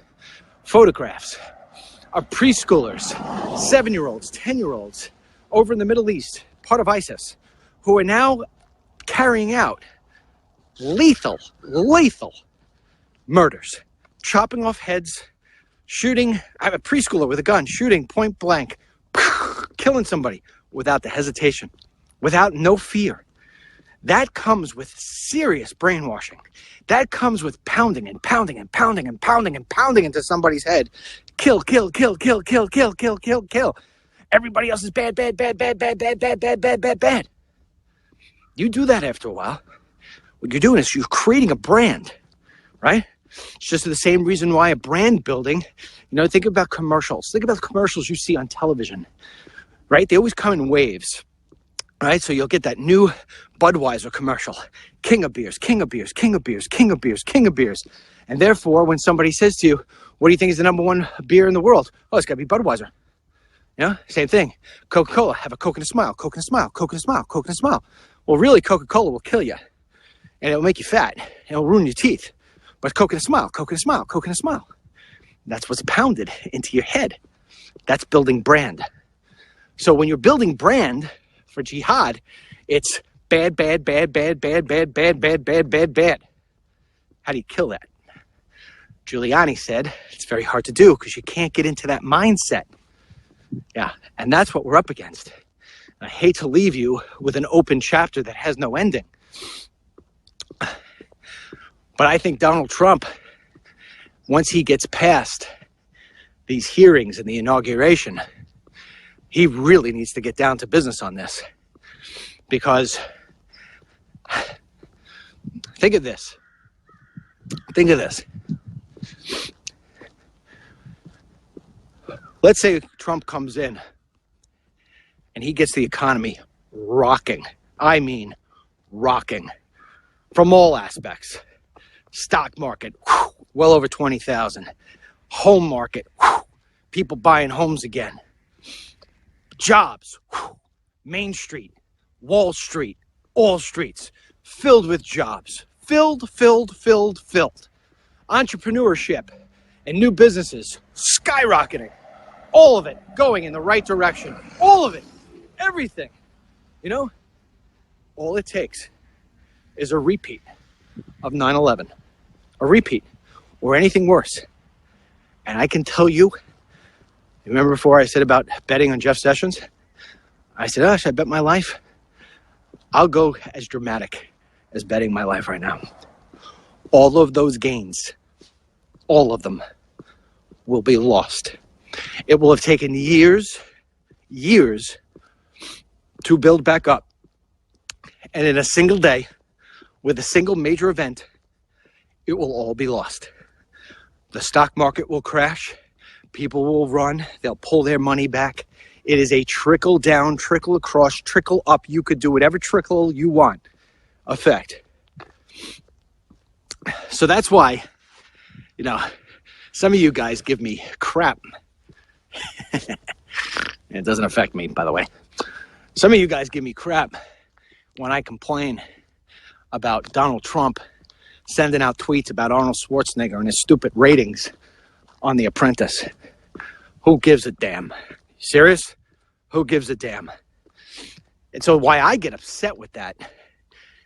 photographs of preschoolers, 7-year-olds, 10-year-olds over in the Middle East, part of ISIS, who are now carrying out lethal murders, chopping off heads, shooting. I have a preschooler with a gun, shooting point blank, killing somebody without the hesitation, without no fear. That comes with serious brainwashing. That comes with pounding and pounding and pounding and pounding and pounding into somebody's head. Kill, kill, kill, kill, kill, kill, kill, kill, kill. Everybody else is bad, bad, bad, bad, bad, bad, bad, bad, bad, bad, bad. You do that after a while. What you're doing is you're creating a brand, right? It's just the same reason why a brand building, think about commercials. Think about the commercials you see on television, right? They always come in waves, right? So you'll get that new Budweiser commercial, king of beers, king of beers, king of beers, king of beers, king of beers. And therefore, when somebody says to you, what do you think is the number one beer in the world? Oh, it's got to be Budweiser. Same thing. Coca-Cola, have a Coke and a smile, Coke and a smile, Coke and a smile, Coke and a smile. Well, really, Coca-Cola will kill you. And it'll make you fat. And it'll ruin your teeth. But Coke and a smile, Coke and a smile, Coke and a smile. That's what's pounded into your head. That's building brand. So when you're building brand for jihad, it's bad, bad, bad, bad, bad, bad, bad, bad, bad, bad, bad. How do you kill that? Giuliani said it's very hard to do because you can't get into that mindset. Yeah, and that's what we're up against. I hate to leave you with an open chapter that has no ending. But I think Donald Trump, once he gets past these hearings and the inauguration, he really needs to get down to business on this. Because think of this. Think of this. Let's say Trump comes in and he gets the economy rocking. I mean, rocking from all aspects. Stock market, well over 20,000. Home market, people buying homes again. Jobs, Main Street, Wall Street, all streets, filled with jobs. Filled. Entrepreneurship and new businesses skyrocketing. All of it going in the right direction. All of it. Everything. All it takes is a repeat of 9/11. A repeat or anything worse. And I can tell you, remember before I said about betting on Jeff Sessions? I said, should I bet my life? I'll go as dramatic as betting my life right now. All of those gains, all of them, will be lost. It will have taken years years to build back up. And in a single day, with a single major event, it will all be lost. The stock market will crash. People will run. They'll pull their money back. It is a trickle down, trickle across, trickle up. You could do whatever trickle you want effect. So that's why, you know, some of you guys give me crap. It doesn't affect me, by the way. Some of you guys give me crap when I complain about Donald Trump sending out tweets about Arnold Schwarzenegger and his stupid ratings on The Apprentice. Who gives a damn? Serious? Who gives a damn? And so why I get upset with that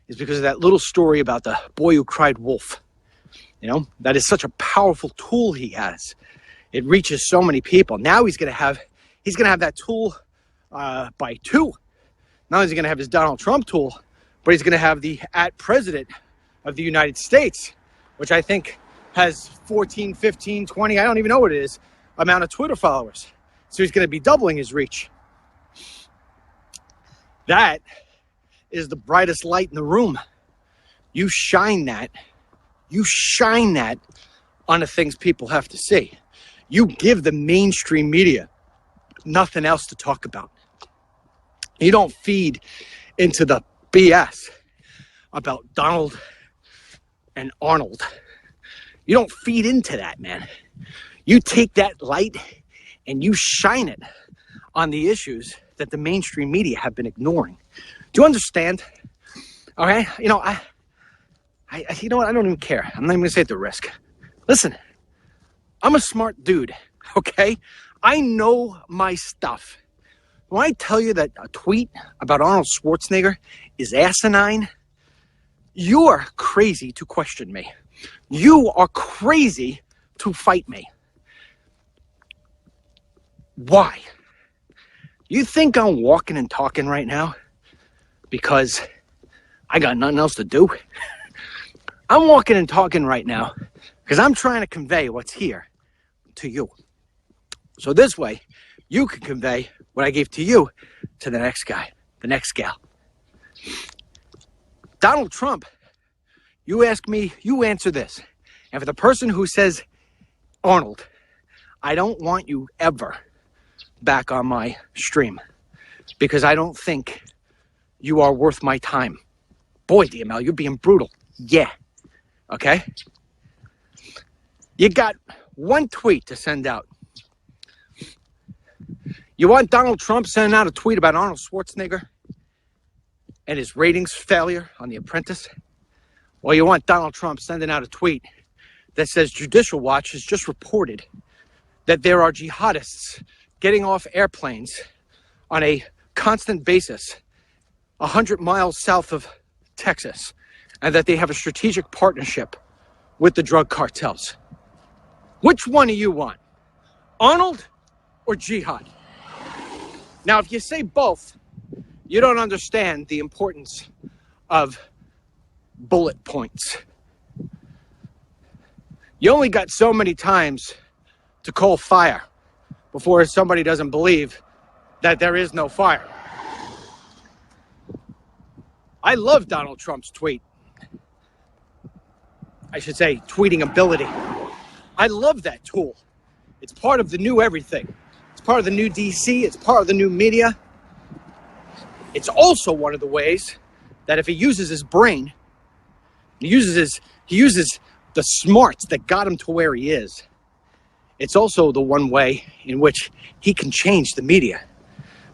is because of that little story about the boy who cried wolf. You know, that is such a powerful tool he has. It reaches so many people. Now he's going to have that tool by two. Not only is he going to have his Donald Trump tool, but he's going to have the @president of the United States, which I think has 14, 15, 20, I don't even know what it is, amount of Twitter followers. So he's going to be doubling his reach. That is the brightest light in the room. You shine that on the things people have to see. You give the mainstream media nothing else to talk about. You don't feed into the BS about Donald and Arnold. You don't feed into that, man. You take that light and you shine it on the issues that the mainstream media have been ignoring. Do you understand? All right, you know, you know what? I don't even care. I'm not even gonna say it at risk. Listen, I'm a smart dude, okay? I know my stuff. When I tell you that a tweet about Arnold Schwarzenegger is asinine, you're crazy to question me. You are crazy to fight me. Why? You think I'm walking and talking right now because I got nothing else to do? I'm walking and talking right now because I'm trying to convey what's here to you. So this way, you can convey what I gave to you to the next guy, the next gal. Donald Trump, you ask me, you answer this. And for the person who says, Arnold, I don't want you ever back on my stream because I don't think you are worth my time. Boy, DML, you're being brutal. Yeah. Okay? You got one tweet to send out. You want Donald Trump sending out a tweet about Arnold Schwarzenegger and his ratings failure on The Apprentice? Or you want Donald Trump sending out a tweet that says Judicial Watch has just reported that there are jihadists getting off airplanes on a constant basis 100 miles south of Texas, and that they have a strategic partnership with the drug cartels? Which one do you want? Arnold or jihad? Now, if you say both, you don't understand the importance of bullet points. You only got so many times to call fire before somebody doesn't believe that there is no fire. I love Donald Trump's tweet. I should say tweeting ability. I love that tool. It's part of the new everything. It's part of the new DC. It's part of the new media. It's also one of the ways that if he uses his brain, he uses the smarts that got him to where he is. It's also the one way in which he can change the media.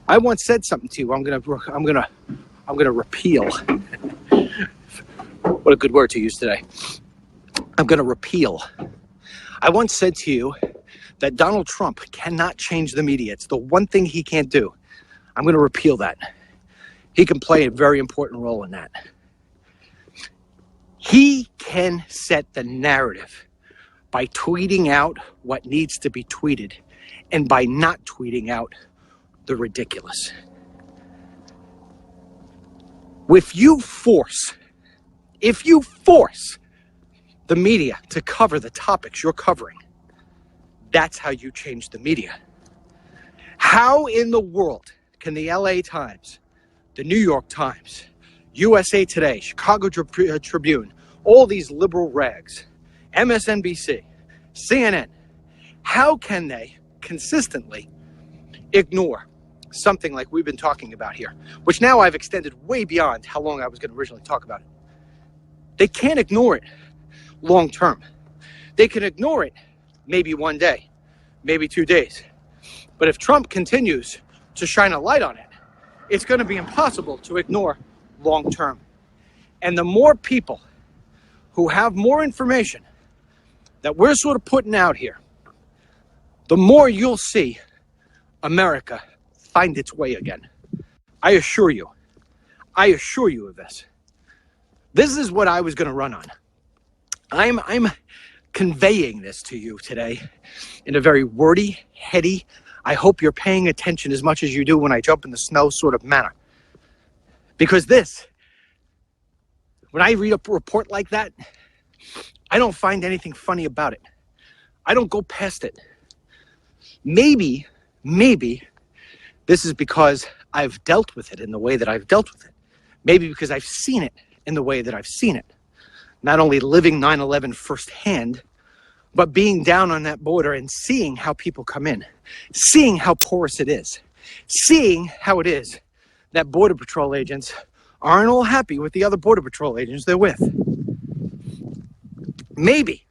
I once said something to you. I'm gonna repeal. What a good word to use today. I'm gonna repeal. I once said to you that Donald Trump cannot change the media. It's the one thing he can't do. I'm gonna repeal that. He can play a very important role in that. He can set the narrative by tweeting out what needs to be tweeted and by not tweeting out the ridiculous. If you force the media to cover the topics you're covering, that's how you change the media. How in the world can the LA Times, the New York Times, USA Today, Chicago Tribune, all these liberal rags, MSNBC, CNN, how can they consistently ignore something like we've been talking about here, which now I've extended way beyond how long I was going to originally talk about it? They can't ignore it long term. They can ignore it maybe one day, maybe 2 days. But if Trump continues to shine a light on it, it's going to be impossible to ignore long term. And the more people who have more information that we're sort of putting out here, the more you'll see America find its way again. I assure you of this. This is what I was going to run on. I'm conveying this to you today in a very wordy, heady, I hope you're paying attention as much as you do when I jump in the snow sort of manner. Because this, when I read a report like that, I don't find anything funny about it. I don't go past it. Maybe this is because I've dealt with it in the way that I've dealt with it. Maybe because I've seen it in the way that I've seen it. Not only living 9/11 firsthand, but being down on that border and seeing how people come in, seeing how porous it is, seeing how it is that Border Patrol agents aren't all happy with the other Border Patrol agents they're with. Maybe,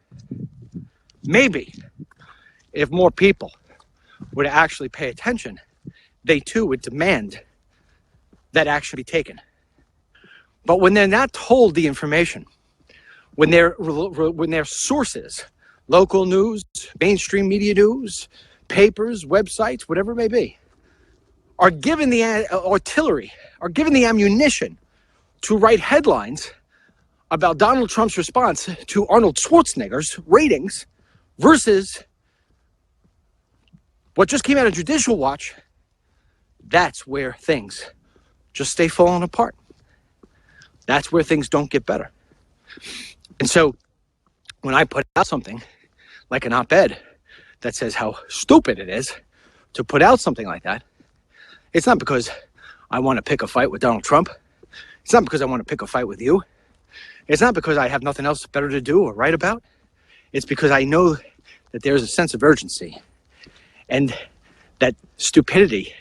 if more people were to actually pay attention, they too would demand that action be taken. But when they're not told the information, when their sources, local news, mainstream media news, papers, websites, whatever it may be, are given the artillery, are given the ammunition to write headlines about Donald Trump's response to Arnold Schwarzenegger's ratings versus what just came out of Judicial Watch, that's where things just stay falling apart. That's where things don't get better. And so when I put out something like an op-ed that says how stupid it is to put out something like that, it's not because I want to pick a fight with Donald Trump. It's not because I want to pick a fight with you. It's not because I have nothing else better to do or write about. It's because I know that there's a sense of urgency and that stupidity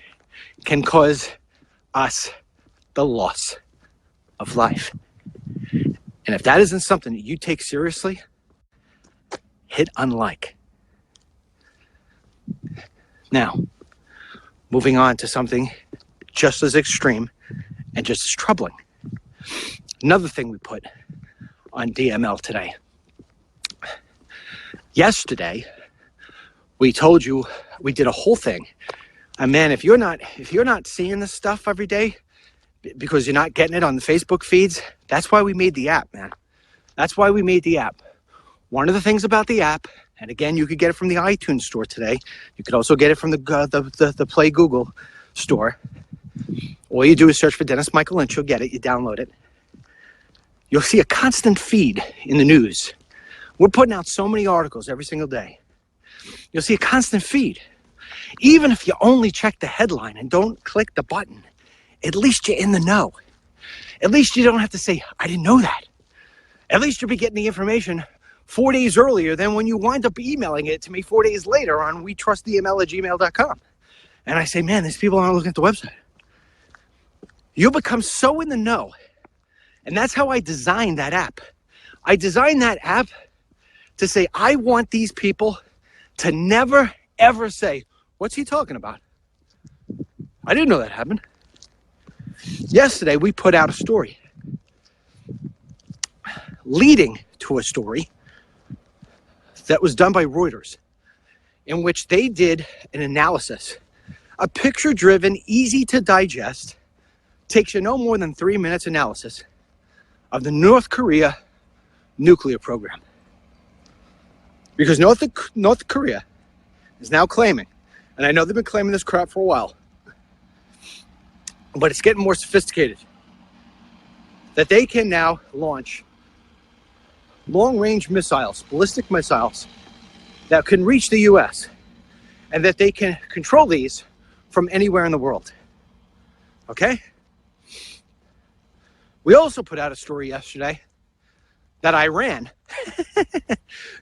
can cause us the loss of life. And if that isn't something that you take seriously, hit unlike. Now, moving on to something just as extreme and just as troubling. Another thing we put on DML today. Yesterday, we told you we did a whole thing. And man, if you're not seeing this stuff every day because you're not getting it on the Facebook feeds, that's why we made the app, man. That's why we made the app. One of the things about the app, and again, you could get it from the iTunes store today. You could also get it from the Play Google store. All you do is search for Dennis Michael Lynch. You'll get it. You download it. You'll see a constant feed in the news. We're putting out so many articles every single day. You'll see a constant feed. Even if you only check the headline and don't click the button, at least you're in the know. At least you don't have to say, I didn't know that. At least you'll be getting the information 4 days earlier than when you wind up emailing it to me 4 days later on wetrustdml@gmail.com. And I say, man, these people aren't looking at the website. You'll become so in the know. And that's how I designed that app. I designed that app to say, I want these people to never, ever say, what's he talking about? I didn't know that happened. Yesterday, we put out a story leading to a story that was done by Reuters, in which they did an analysis, a picture-driven, easy-to-digest, takes you no more than 3 minutes analysis of the North Korea nuclear program. Because North Korea is now claiming, and I know they've been claiming this crap for a while, but it's getting more sophisticated, that they can now launch long-range missiles, ballistic missiles, that can reach the U.S., and that they can control these from anywhere in the world. Okay? We also put out a story yesterday that Iran,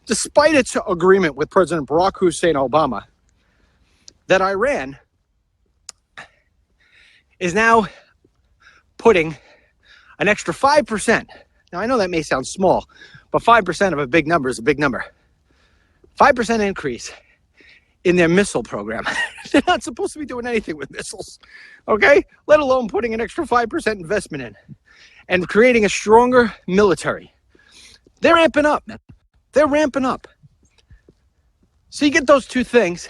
despite its agreement with President Barack Hussein Obama, that Iran is now putting an extra 5%. Now, I know that may sound small, but 5% of a big number is a big number. 5% increase in their missile program. They're not supposed to be doing anything with missiles, okay? Let alone putting an extra 5% investment in and creating a stronger military. They're ramping up, man. They're ramping up. So you get those two things,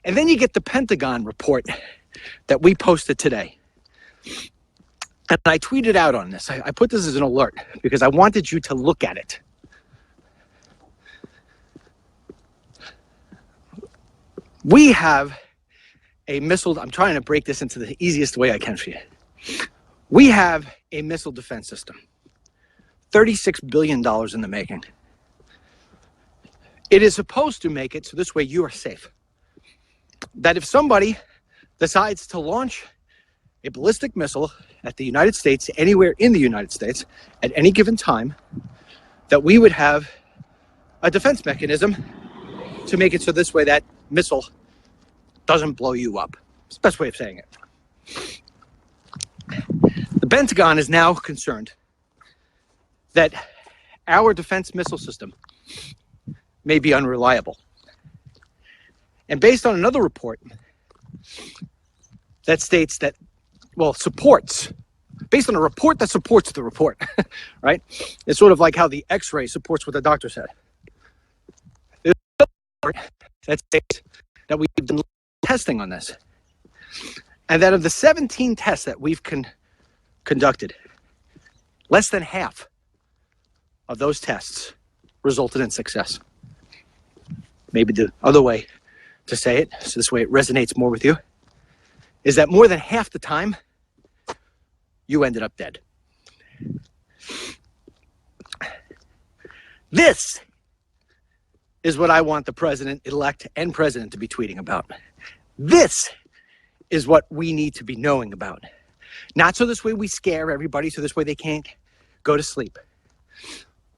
and then you get the Pentagon report that we posted today. And I tweeted out on this. I put this as an alert because I wanted you to look at it. We have a missile. I'm trying to break this into the easiest way I can for you. We have a missile defense system. $36 billion in the making. It is supposed to make it so this way you are safe. That if somebody decides to launch a ballistic missile at the United States, anywhere in the United States, at any given time, that we would have a defense mechanism to make it so this way that missile doesn't blow you up. It's the best way of saying it. The Pentagon is now concerned that our defense missile system may be unreliable. And based on another report that states that, well, supports, based on a report that supports the report, right? It's sort of like how the X-ray supports what the doctor said. There's a report that states that we've been testing on this. And that of the 17 tests that we've conducted, less than half of those tests resulted in success. Maybe the other way to say it, so this way it resonates more with you, is that more than half the time, you ended up dead. This is what I want the president-elect and president to be tweeting about. This is what we need to be knowing about. Not so this way we scare everybody, so this way they can't go to sleep.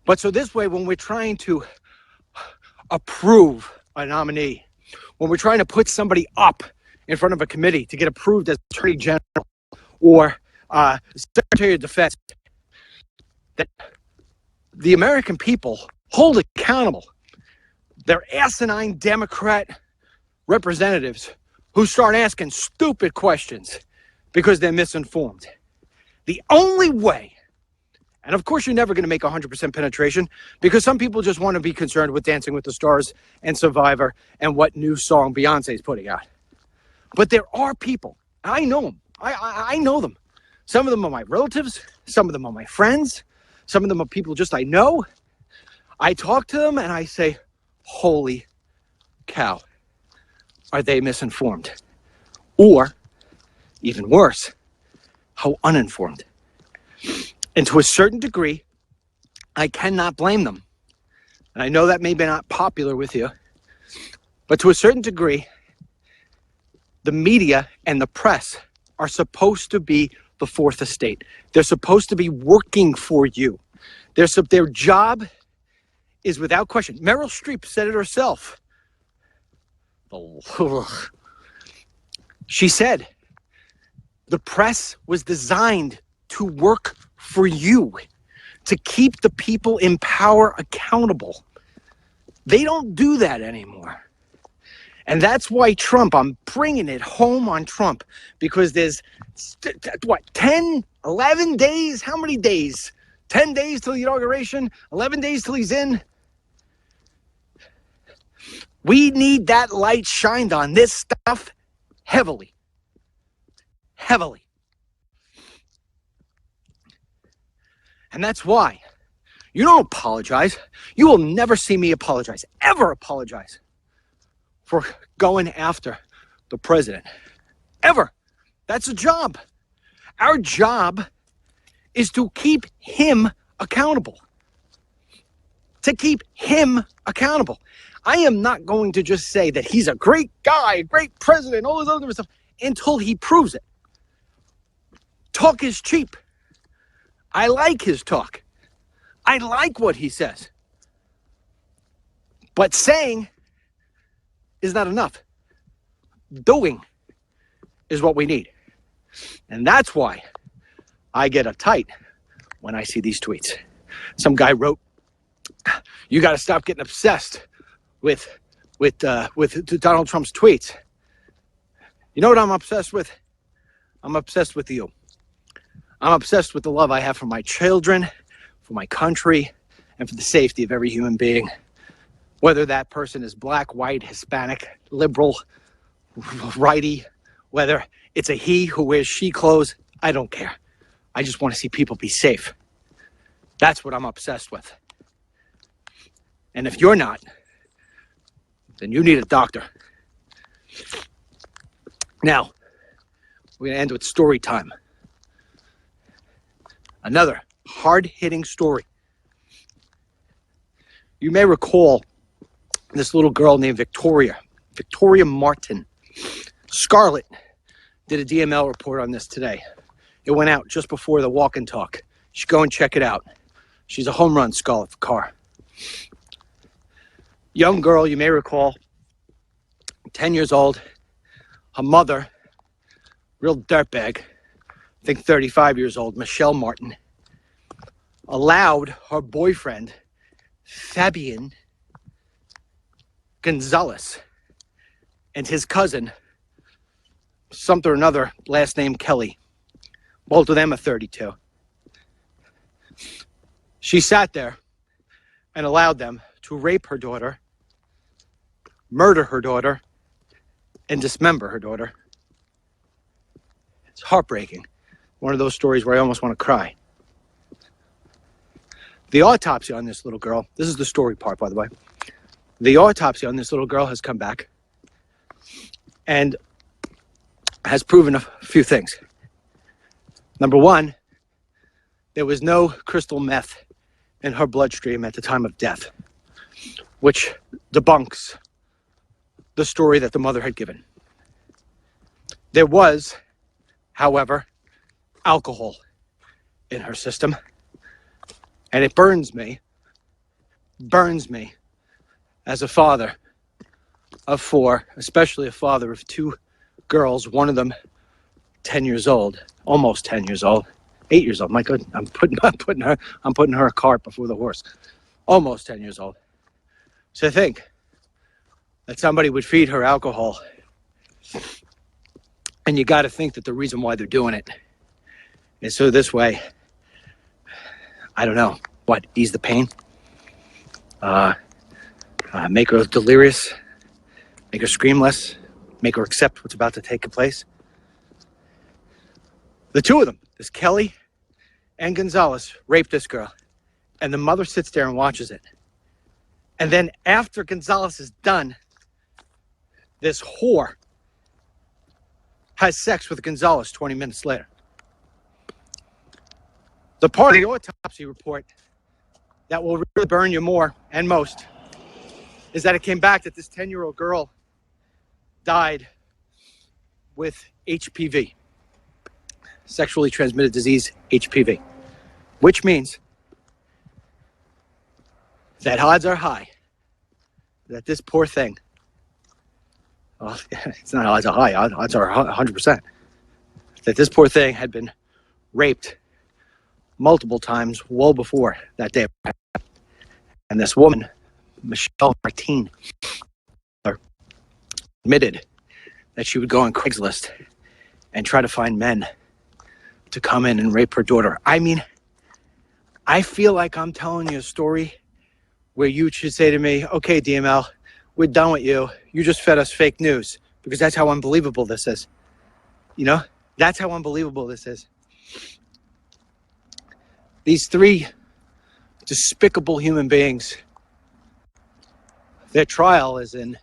But so this way, when we're trying to approve a nominee, when we're trying to put somebody up in front of a committee to get approved as Attorney General or Secretary of Defense, that the American people hold accountable their asinine Democrat representatives who start asking stupid questions because they're misinformed. The only way, and of course you're never going to make 100% penetration because some people just want to be concerned with Dancing with the Stars and Survivor and what new song Beyonce's putting out. But there are people, I know them, I know them. Some of them are my relatives, some of them are my friends, some of them are people just I know. I talk to them and I say, holy cow, are they misinformed? Or, even worse, how uninformed. And to a certain degree, I cannot blame them. And I know that may be not popular with you, but to a certain degree, the media and the press are supposed to be the fourth estate. They're supposed to be working for you. Their job is without question. Meryl Streep said it herself. She said, the press was designed to work for you, to keep the people in power accountable. They don't do that anymore. And that's why Trump, I'm bringing it home on Trump, because there's, 10, 11 days? How many days? 10 days till the inauguration? 11 days till he's in? We need that light shined on this stuff heavily. Heavily. And that's why you don't apologize. You will never see me apologize, ever apologize for going after the president. Ever. That's a job. Our job is to keep him accountable. to keep him accountable. I am not going to just say that he's a great guy, a great president, all this other stuff, until he proves it. Talk is cheap. I like his talk. I like what he says. But saying is not enough. Doing is what we need. And that's why I get uptight when I see these tweets. Some guy wrote, "You got to stop getting obsessed with Donald Trump's tweets." You know what I'm obsessed with? I'm obsessed with you. I'm obsessed with the love I have for my children, for my country, and for the safety of every human being. Whether that person is black, white, Hispanic, liberal, righty, whether it's a he who wears she clothes, I don't care. I just want to see people be safe. That's what I'm obsessed with. And if you're not, then you need a doctor. Now, we're going to end with story time. Another hard-hitting story. You may recall this little girl named Victoria Martin. Scarlett did a DML report on this today. It went out just before the walk and talk. You should go and check it out. She's a home run, Scarlett Carr. Young girl, you may recall, 10 years old. Her mother, real dirtbag, I think 35 years old, Michelle Martin, allowed her boyfriend, Fabian Gonzalez, and his cousin, something or another, last name Kelly. Both of them are 32. She sat there and allowed them to rape her daughter, murder her daughter, and dismember her daughter. It's heartbreaking. One of those stories where I almost want to cry. The autopsy on this little girl, this is the story part, by the way. The autopsy on this little girl has come back and has proven a few things. Number one, there was no crystal meth in her bloodstream at the time of death, which debunks the story that the mother had given. There was, however, alcohol in her system, and it burns me as a father of four, especially a father of two girls, one of them 10 years old, almost 10 years old, 8 years old. My God, I'm putting her a cart before the horse. Almost 10 years old. So think that somebody would feed her alcohol, and you got to think that the reason why they're doing it is so this way, I don't know, what, ease the pain? Make her delirious, make her scream less, make her accept what's about to take place. The two of them, this Kelly and Gonzalez, raped this girl, and the mother sits there and watches it. And then after Gonzalez is done, this whore has sex with Gonzalez 20 minutes later. The part of the autopsy report that will really burn you more and most is that it came back that this 10-year-old girl died with HPV, sexually transmitted disease, HPV, which means that odds are high that this poor thing, well, it's not odds are high, odds are 100%, that this poor thing had been raped multiple times well before that day. And this woman, Michelle Martin, admitted that she would go on Craigslist and try to find men to come in and rape her daughter. I mean, I feel like I'm telling you a story where you should say to me, okay, DML, we're done with you. You just fed us fake news, because that's how unbelievable this is. You know, that's how unbelievable this is. These three despicable human beings, their trial is in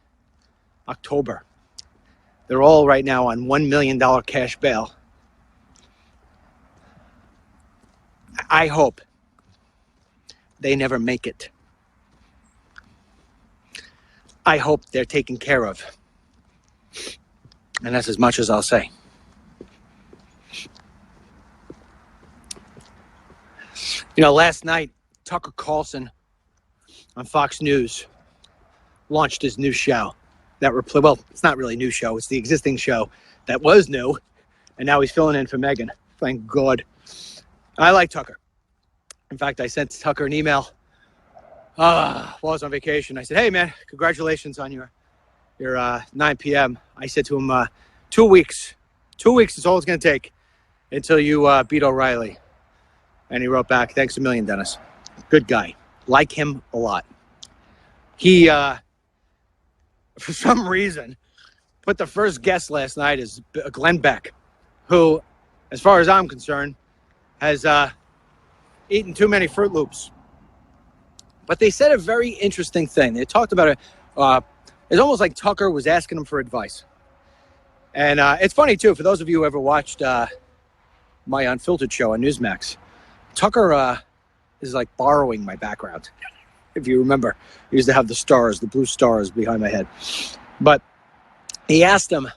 October. They're all right now on $1 million cash bail. I hope they never make it. I hope they're taken care of. And that's as much as I'll say. You know, last night, Tucker Carlson on Fox News launched his new show. Well, it's not really a new show. It's the existing show that was new. And now he's filling in for Megan. Thank God. I like Tucker. In fact, I sent Tucker an email while I was on vacation. I said, hey, man, congratulations on your 9 p.m. I said to him, 2 weeks. 2 weeks is all it's going to take until you beat O'Reilly. And he wrote back, thanks a million, Dennis. Good guy. Like him a lot. He, for some reason, put the first guest last night as Glenn Beck, who, as far as I'm concerned, has eaten too many Fruit Loops. But they said a very interesting thing. They talked about it. It's almost like Tucker was asking him for advice. And it's funny, too, for those of you who ever watched my Unfiltered show on Newsmax, Tucker is like borrowing my background. If you remember, I used to have the stars, the blue stars behind my head. But he asked him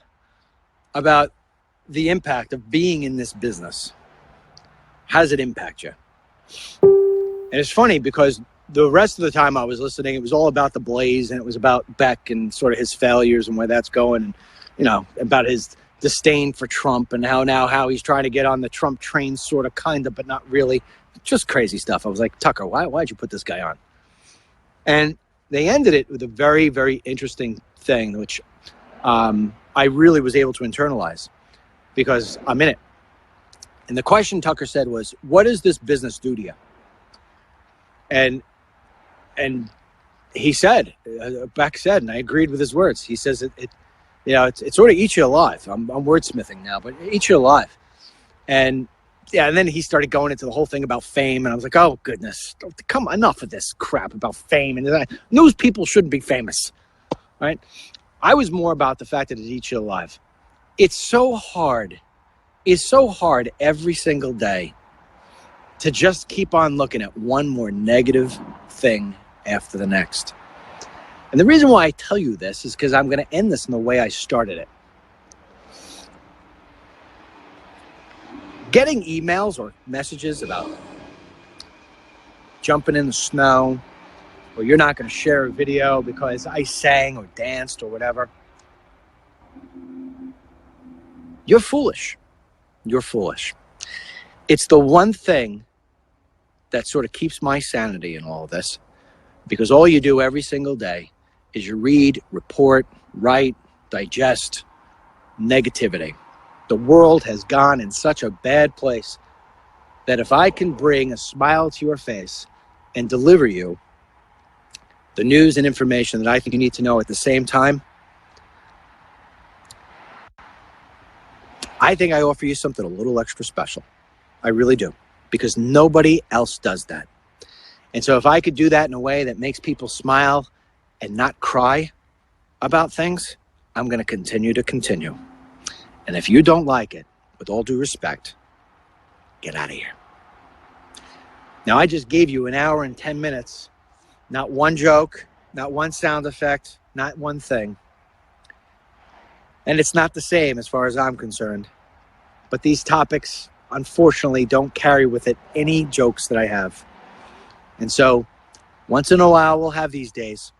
about the impact of being in this business. How does it impact you? And it's funny because the rest of the time I was listening, it was all about the Blaze, and it was about Beck and sort of his failures and where that's going, and, you know, about his disdain for Trump and how he's trying to get on the Trump train, sort of, kind of, but not really. Just crazy stuff. I was like, Tucker, why'd you put this guy on? And they ended it with a very, very interesting thing, which I really was able to internalize because I'm in it. And the question Tucker said was, what does this business do to you? And he said, Beck said, and I agreed with his words. He says it sort of eats you alive. I'm wordsmithing now, but it eats you alive. And yeah, and then he started going into the whole thing about fame, and I was like, oh, goodness, come on, enough of this crap about fame. And news people shouldn't be famous, right? I was more about the fact that it eats you alive. It's so hard every single day to just keep on looking at one more negative thing after the next. And the reason why I tell you this is because I'm going to end this in the way I started it. Getting emails or messages about jumping in the snow, or you're not going to share a video because I sang or danced or whatever. You're foolish. You're foolish. It's the one thing that sort of keeps my sanity in all of this, because all you do every single day is you read, report, write, digest negativity. The world has gone in such a bad place that if I can bring a smile to your face and deliver you the news and information that I think you need to know at the same time, I think I offer you something a little extra special. I really do, because nobody else does that. And so if I could do that in a way that makes people smile and not cry about things, I'm going to continue. And if you don't like it, with all due respect, get out of here. Now, I just gave you an hour and 10 minutes, not one joke, not one sound effect, not one thing. And it's not the same as far as I'm concerned. But these topics, unfortunately, don't carry with it any jokes that I have. And so, once in a while, we'll have these days.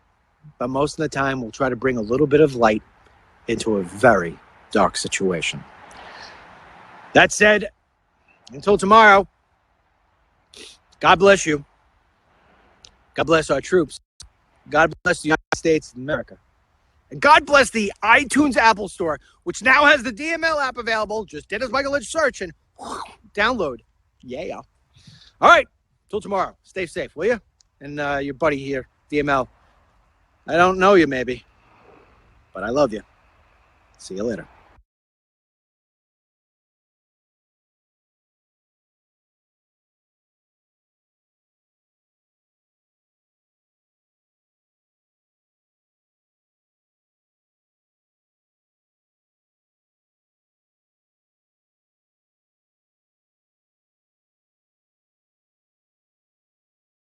But most of the time, we'll try to bring a little bit of light into a very dark situation. That said, until tomorrow, God bless you. God bless our troops. God bless the United States of America. And God bless the iTunes Apple Store, which now has the DML app available. Just Dennis Michael Lynch search and download. Yeah. All right. Till tomorrow. Stay safe, will you? And your buddy here, DML. I don't know you, maybe, but I love you. See you later.